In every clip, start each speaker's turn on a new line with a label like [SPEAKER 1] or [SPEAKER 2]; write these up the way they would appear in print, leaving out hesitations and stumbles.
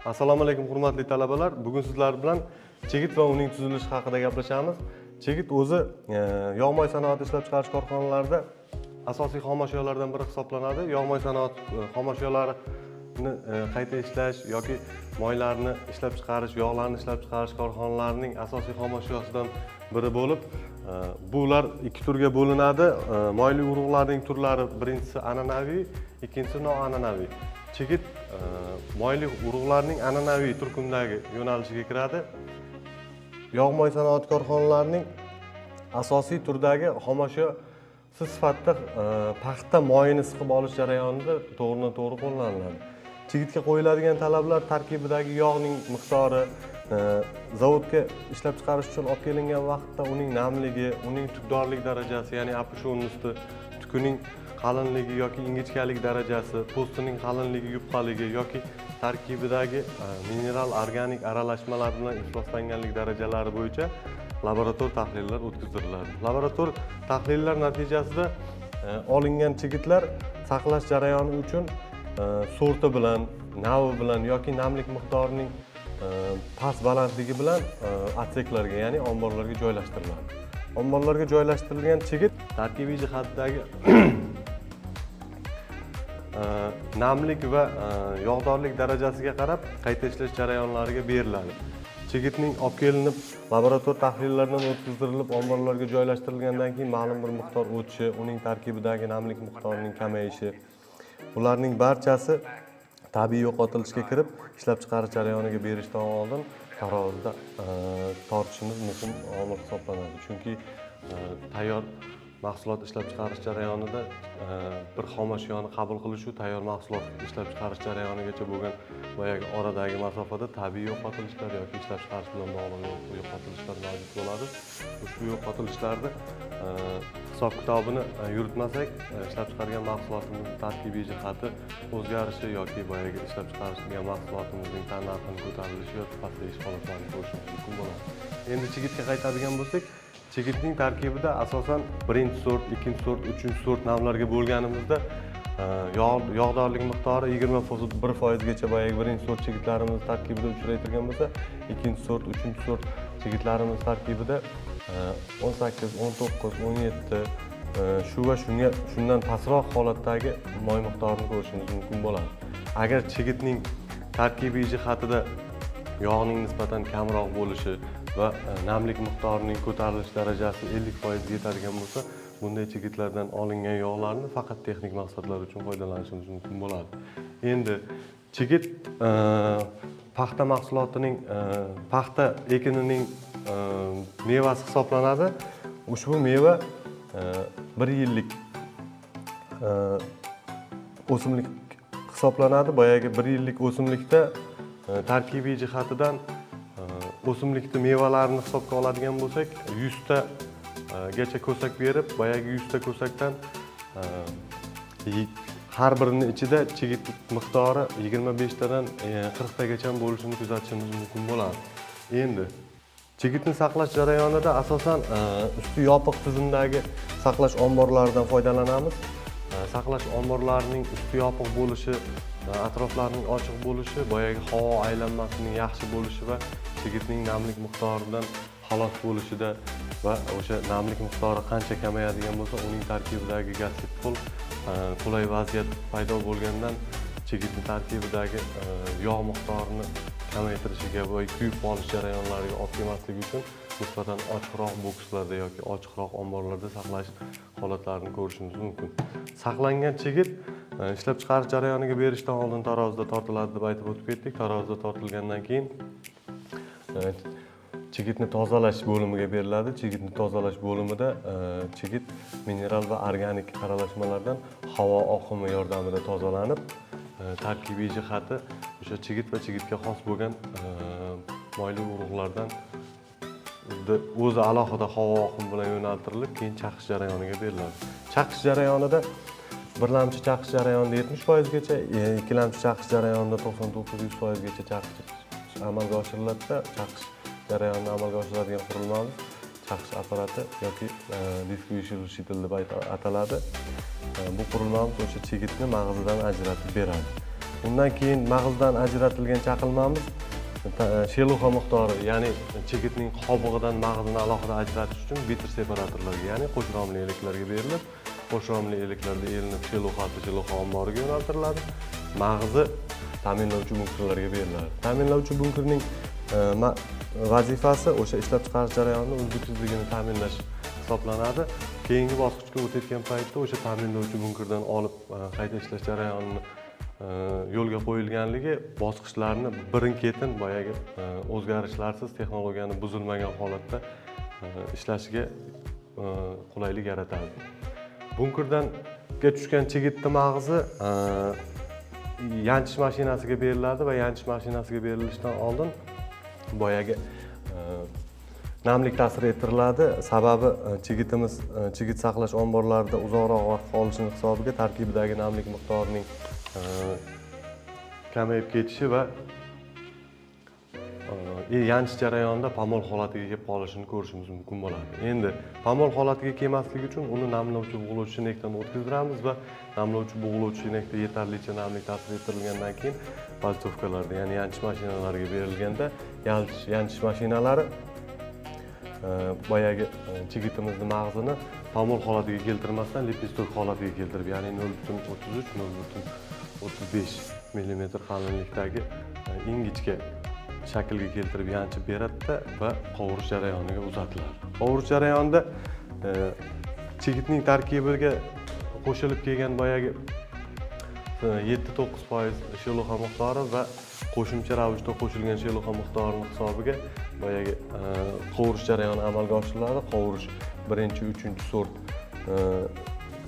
[SPEAKER 1] Assalomu alaykum hurmatli talabalar. Bugun sizlar bilan chigit va uning tuzilishi haqida gaplashamiz. Chigit o'zi yog'moy sanoati ishlab chiqarish korxonalarida asosiy xomashyolardan biri hisoblanadi. Yog'moy sanoat xomashyolarini qayta ishlash yoki moylarni ishlab chiqarish, yog'larni ishlab chiqarish korxonalarining asosiy xomashyosidan biri bo'lib, bular ikki turga bo'linadi. Moyli urug'larning turlari birinchisi an'anaviy, ikkinchisi noan'anaviy. Chigit moyli urug'larning an'anaviy turkumdagi yo'nalishiga kiradi. Yog'moy sanoat korxonalarining asosiy turdagi xomashyo sifatida paxta moyini siqib olish jarayonida to'g'ridan-to'g'ri qo'llaniladi. Chigitga qo'yiladigan talablar tarkibidagi yog'ning miqdori, zavodga ishlab chiqarish uchun olib kelingan vaqtda uning namligi, uning tukdorlik darajasi, ya'ni opishonnosti, tukuning qalinligi yoki ingichkalik darajasi, po'stining qalinligi, yupqaligi yoki tarkibidagi mineral organik aralashmalar bilan ifloslanganlik darajalari bo'yicha laborator tahlillar o'tkaziladi. Laborator tahlillar natijasida olingan chigitlar saqlash jarayoni uchun sorti bilan, navi bilan yoki namlik miqdorining past balandligi bilan atseklarga, ya'ni omborlarga joylashtiriladi. Omborlarga joylashtirilgan chigit tarkibiy jihatdagi namlik va yog'dorlik darajasiga qarab qayta ishlash jarayonlariga beriladi. Chigitning olib kelinib, laborator tahlillaridan o'tkazilib, omborlarga joylashtirilgandan keyin ma'lum bir miqdor o'tishi, uning tarkibidagi namlik miqdorining kamayishi, bularning barchasi tabiiy yo'qotilishga kirib, ishlab chiqarish jarayoniga berishdan oldin tarozida tortishimiz muhim omil hisoblanadi. Chunki tayyor mahsulot ishlab chiqarish jarayonida bir xomashyoni qabul qilish u tayyor mahsulot ishlab chiqarish jarayonigacha bo'lgan boyagi oradagi masofada tabiiy yo'qotilishlar yoki ishlab chiqarish bilan bog'liq yo'qotilishlar mavjud bo'ladi. Ushbu yo'qotilishlarni hisob-kitobini yuritmasak, ishlab chiqargan mahsulotimizning tarkibiy jihati o'zgarishi yoki boyagi ishlab chiqarilgan mahsulotimizning tan narxining ko'tarilishi yoki pasayish holatlarini ko'rishimiz mumkin bo'ladi. Endi chigitga qaytadigan bo'lsak, chigitning tarkibida asosan birinchi sort, ikkinchi sort, uchinchi sort navlarga bo'lganimizda yog'dorlik miqdori 21% gacha boyagi birinchi sort chigitlarimiz tarkibida uchraytirgan bo'lsa, ikkinchi sort, uchinchi sort chigitlarimiz tarkibida 18, 19, 17 shu va shundan pastroq holatdagi moy miqdorini ko'rishimiz mumkin bo'ladi. Agar chigitning tarkibiy jihatida yog'ning nisbatan kamroq bo'lishi va namlik miqdorining ko'tarilish darajasi 50% yetadigan bo'lsa, bunday chigitlardan olingan yog'larni faqat texnik maqsadlar uchun foydalanishimiz mumkin bo'ladi. Endi chigit paxta mahsulotining, paxta ekinining mevasi hisoblanadi. Ushbu meva 1 yillik o'simlik hisoblanadi. Boyagi 1 yillik o'simlikda tarkibiy jihatidan o'simlikni mevalarini hisobga oladigan bo'lsak, 100 ta gacha ko'sak berib, boyagi 100 ta ko'sakdan har birining ichida chigit miqdori 25 tadan 40 tagacha bo'lishini kuzatishimiz mumkin bo'ladi. Endi chigitni saqlash jarayonida asosan usti yopiq tizimdagi saqlash omborlaridan foydalanamiz. Saqlash omborlarining usti yopiq bo'lishi, atroflarining ochiq bo'lishi, boyagi havo aylanmasining yaxshi bo'lishi va chigitning namlik miqdoridan xalos bo'lishida va o'sha namlik miqdori qancha kamayadigan bo'lsa, uning tarkibidagi gazsiz qulay vaziyat paydo bo'lgandan chigitning tarkibidagi yog' miqdorini kamaytirishiga va kuyib qolish jarayonlariga olib kelmasligi uchun nisbatan ochiqroq bokslarda yoki ochiqroq omborlarda saqlash holatlarini ko'rishimiz mumkin. Saqlangan chigit ishlab chiqarish jarayoniga berishdan oldin tarozida tortiladi deb aytib o'tib ketdik. Tarozida tortilgandan keyin chigitni tozalash bo'limiga beriladi. Chigitni tozalash bo'limida chigit mineral va organik aralashmalardan havo oqimi yordamida tozalanib, tarkibiy jihati o'sha chigit va chigitga xos bo'lgan moyli urug'lardan o'zi alohida havo oqimi bilan yo'naltirilib, keyin chaqish jarayoniga beriladi. Chaqish jarayonida birlamchi chaqish jarayonida 70% gacha, ikkilamchi chaqish jarayonida 99-100% gacha chaqish amalga oshiriladi. Chaqish jarayonida amalga oshiriladigan qurilmamiz chaqish apparati yoki diffusion shitl deb ataladi. Bu qurilmamiz o'sha chigitni mag'zidan ajratib beradi. Undan keyin mag'izdan ajratilgan chaqilmamiz sheluxa miqdori, ya'ni chigitning qobig'idan mag'izini alohida ajratish uchun bitr separatorlarga, ya'ni qo'shramli elaklarga berilib, qo'shramli elaklarda elinib sheluxa omboriga yo'naltiriladi. Mag'izi ta'minlovchi bunkerlarga beriladi. Ta'minlovchi bunkerning vazifasi o'sha ishlab chiqarish jarayonida uzluksizligini ta'minlash hisoblanadi. Keyingi bosqichga o'tayotgan paytda o'sha ta'minlovchi bunkerdan olib qayta ishlash jarayonini yo'lga qo'yilganligi bosqichlarni birin-ketin boyagi o'zgarishlarsiz, texnologiyani buzilmagan holatda ishlashiga qulaylik yaratadi. Bunkerdan tushgan chigitni mag'izi yanchish mashinasiga beriladi va yanchish mashinasiga berilishidan oldin boyagi namlik ta'sir ettiriladi. Sababi chigit saqlash omborlarida uzoqroq vaqt qolishini hisobiga tarkibidagi namlik miqdorining kamayib ketishi va yanchish jarayonida pomol holatiga kelib qolishini ko'rishimiz mumkin bo'ladi. Endi pomol holatiga kelmasligi uchun uni namlovchi bug'lovchi shenakdan o'tkazdiramiz va namlovchi bug'lovchi shenakda yetarlicha namlik ta'sir ettirilgandan keyin palsovkalarda, ya'ni yanchish mashinalariga berilganda yanchish mashinalari boyagi chigitimizni mag'zini pomol holatiga keltirmasdan lepestok holatiga keltirib, ya'ni 0.33-0.35 mm qalinlikdagi ingichka shaklga keltirib yanchib beradida va qovurish jarayoniga uzatiladi. Qovurish jarayonida chigitning tarkibiga qo'shilib kelgan boyagi 7-9% sheluxa miqdori va qo'shimcha ravishda qo'shilgan sheluxa miqdorining hisobiga boyagi qovurish jarayoni amalga oshiriladi. Qovurish 1-3 sort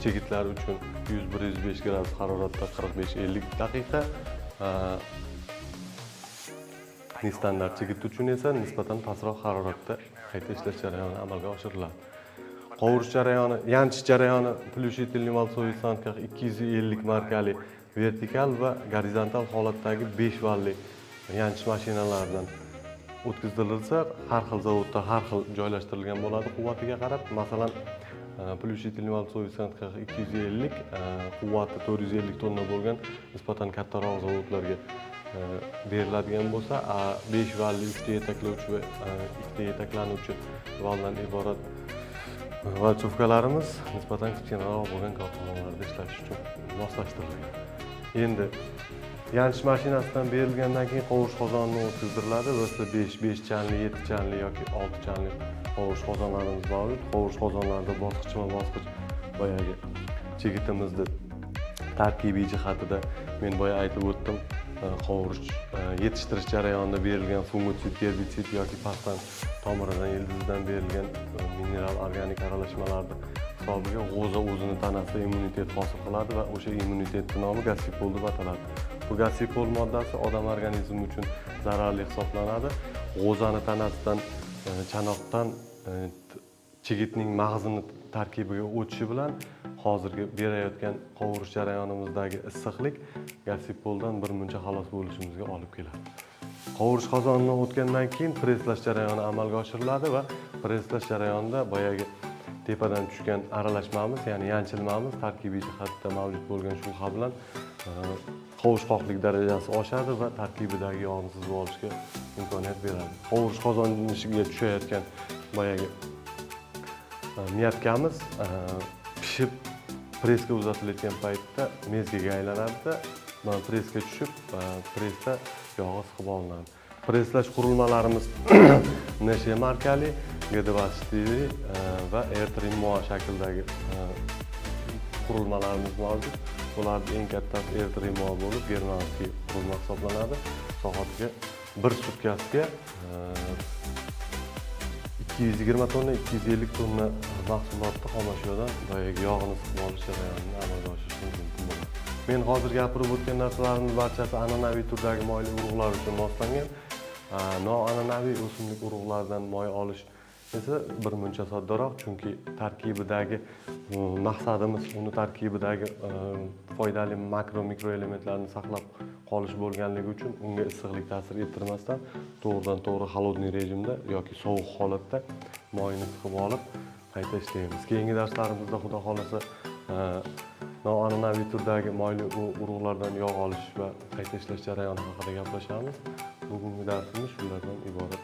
[SPEAKER 1] chigitlar uchun 100-105 gradus haroratda 45-50 daqiqa, standart chigit uchun esa nisbatan pastroq haroratda qayta ishlash jarayoni amalga oshiriladi. Qovurish jarayoni, yanchish jarayoni plyushitilniy valsoviy stankach 250 markali vertikal va gorizontal holatdagi 5 valli yanchish mashinalaridan o'tkazilsa, har xil zavodda har xil joylashtirilgan bo'ladi quvvatiga qarab. Masalan, plyushitilniy valsoviy stankach 250, quvvati 450 tonna bo'lgan nisbatan kattaroq zavodlarga beriladigan bo'lsa, 5 valli 3 ta yetaklovchi va 2 ta yetaklanuvchi valdan iborat valsovkalarimiz nisbatan kichkinaroq bo'lgan korxonalarda ishlatish uchun moslashtirilgan. Endi yanchish mashinasidan berilgandan keyin qovurish qozoniga o'tkazdiriladi. Bizda 5 chanli, 7 chanli yoki 6 chanli qovurish qozonlarimiz mavjud. Qovurish qozonlarida bosqichma-bosqich boyagi chigitimizni tarkibiy jihatida men boya aytib o'tdim. Qovurish yetishtirish jarayonida berilgan fungitsid, gerbitsid yoki pastdan tomiridan, ildizidan berilgan mineral organik aralashmalarning hisobiga g'o'za o'zini tanasida immunitet hosil qiladi va o'sha immunitetning nomi gassipol deb ataladi. Bu gassipol moddasi odam organizmi uchun zararli hisoblanadi. G'o'zani tanasidan, chanoqdan chigitning mag'zini tarkibiga o'tishi bilan hozirgi berayotgan qovurish jarayonimizdagi issiqlik gassipoldan birmuncha xalos bo'lishimizga olib keladi. Qovurish qozonidan o'tgandan keyin presslash jarayoni amalga oshiriladi va presslash jarayonida boyagi tepadan tushgan aralashmamiz, ya'ni yanchilmamiz tarkibiy jihatda mavjud bo'lgan shubha bilan qovushqoqlik darajasi oshadi va tarkibidagi yog'ni sizib olishga imkoniyat beradi. Qovurish qozoniga tushayotgan boyagi miyatkamiz pishib presga uzatilayotgan paytda mezgaga aylanadi. Presga tushib, presda yog'i siqib olinadi. Presslash qurilmalarimiz NSH markali, G24 va R3 MOA shaklidagi qurilmalarimiz mavjud. Bularning eng kattasi R3 MOA bo'lib, germanskiy qurilma hisoblanadi. Soatiga 1 sutkasiga 220 tonna, 250 tonna mahsulotni xomashyodan boyagi yog'ini siqib olish jarayonini amalga oshirish mumkin bo'ladi. Men hozir gapirib o'tgan narsalarimiz barchasi an'anaviy turdagi moyli urug'lar uchun moslangan. Noan'anaviy o'simlik urug'laridan moy olish esa birmuncha soddaroq, chunki tarkibidagi maqsadimiz uni tarkibidagi foydali makro-mikroelementlarni saqlab qolish bo'lganligi uchun unga issiqlik ta'sir ettirmasdan to'g'ridan-to'g'ri холодный rejimda yoki sovuq holatda moyni siqib olib qayta ishlaymiz. Keyingi darslarimizda xudo xolasa noan'anaviy turdagi moyli urug'lardan yog' olish va qayta ishlash jarayoni haqida gaplashamiz. Bugungi darsimiz shulardan iborat.